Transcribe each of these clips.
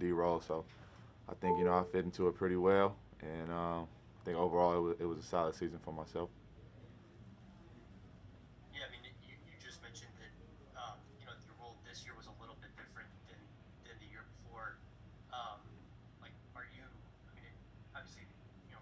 D role. So I think I fit into it pretty well, and I think overall it was a solid season for myself. Yeah, I mean, you just mentioned that your role this year was a little bit different than the year before. Um, like, are you? I mean, obviously,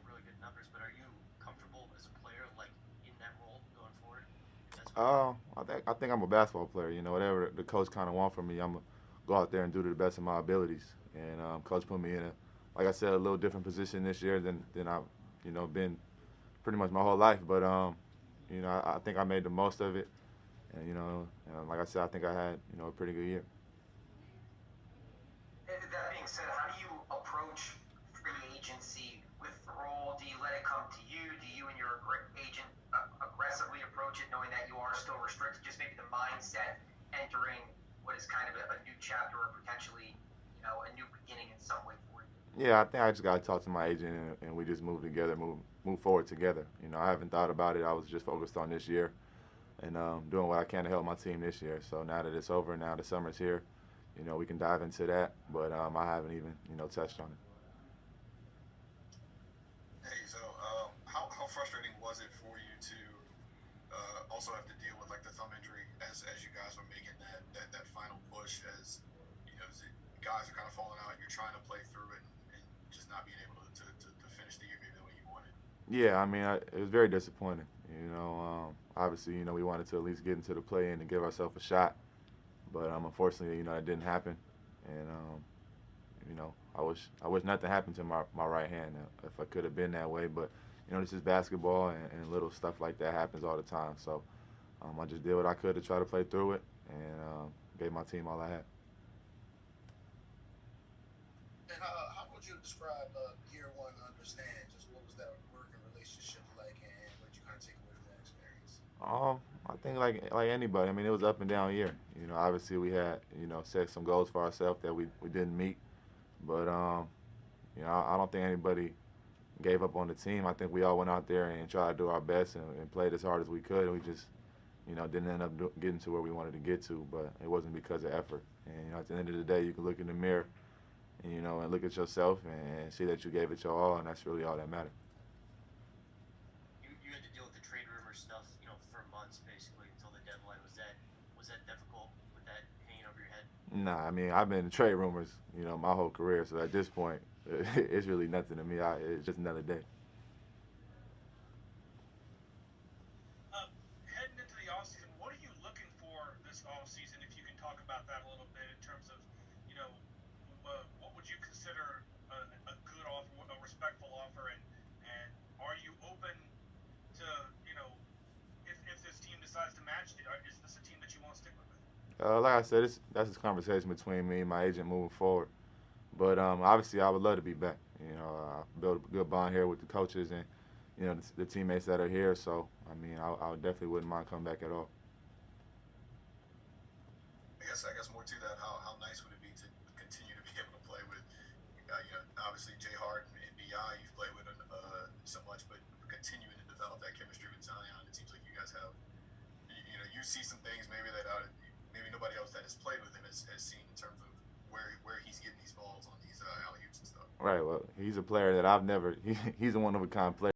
really good numbers, but are you comfortable as a player, like in that role going forward? If that's what you want. I think I'm a basketball player. Whatever the coach kind of want from me, I'm gonna go out there and do to the best of my abilities. And coach put me in like I said, a little different position this year than I've been pretty much my whole life. But I think I made the most of it. And like I said, I think I had a pretty good year. That being said, how do you approach free agency with the role? Do you let it come to you? Do you and your agent aggressively approach it, knowing that you are still restricted? Just maybe the mindset entering what is kind of a new chapter or potentially, a new beginning in some way for you. Yeah, I think I just got to talk to my agent, and we just move together, move forward together. I haven't thought about it. I was just focused on this year and doing what I can to help my team this year. So now that it's over, now the summer's here, we can dive into that. But I haven't even touched on it. Hey, so how frustrating was it for you to also have to deal with like the thumb injury as you guys were making that final push as guys are kind of falling out, you're trying to play through it and just not being able to finish the year maybe the way you wanted. Yeah, I mean, it was very disappointing. Obviously, we wanted to at least get into the play-in and give ourselves a shot, but unfortunately, it didn't happen. And I wish nothing happened to my right hand if I could have been that way. But this is basketball, and little stuff like that happens all the time. So I just did what I could to try to play through it, and gave my team all I had. And how would you describe year one understand? Just what was that working relationship like, and what did you kind of take away from that experience? I think like anybody. I mean, it was up and down year. Obviously we had set some goals for ourselves that we didn't meet, but I don't think anybody gave up on the team. I think we all went out there and tried to do our best and played as hard as we could. And we just didn't end up getting to where we wanted to get to, but it wasn't because of effort. And at the end of the day, you can look in the mirror and and look at yourself and see that you gave it your all, and that's really all that matters. You had to deal with the trade rumor stuff, for months basically until the deadline. Was that difficult with that hanging over your head? Nah, I mean, I've been in trade rumors, my whole career. So at this point, it's really nothing to me. It's just another day. Heading into the offseason, what are you looking for this offseason? If you can talk about that a little bit in terms of, what would you consider a good offer, a respectful offer, and are you open to, if this team decides to match, is this a team that you want to stick with? Like I said, that's a conversation between me and my agent moving forward. But obviously, I would love to be back. I built a good bond here with the coaches and the teammates that are here. So I mean, I definitely wouldn't mind coming back at all. I guess more to that, how nice would it be to continue to be able to play with, obviously Jay Hart and Bi, you've played with so much, but continuing to develop that chemistry with Zion, it seems like you guys have, you see some things maybe that maybe nobody else that has played with him has seen in terms of where he's getting these balls on these alley oops and stuff. Right. Well, he's a player that I've never. He's a one of a kind player.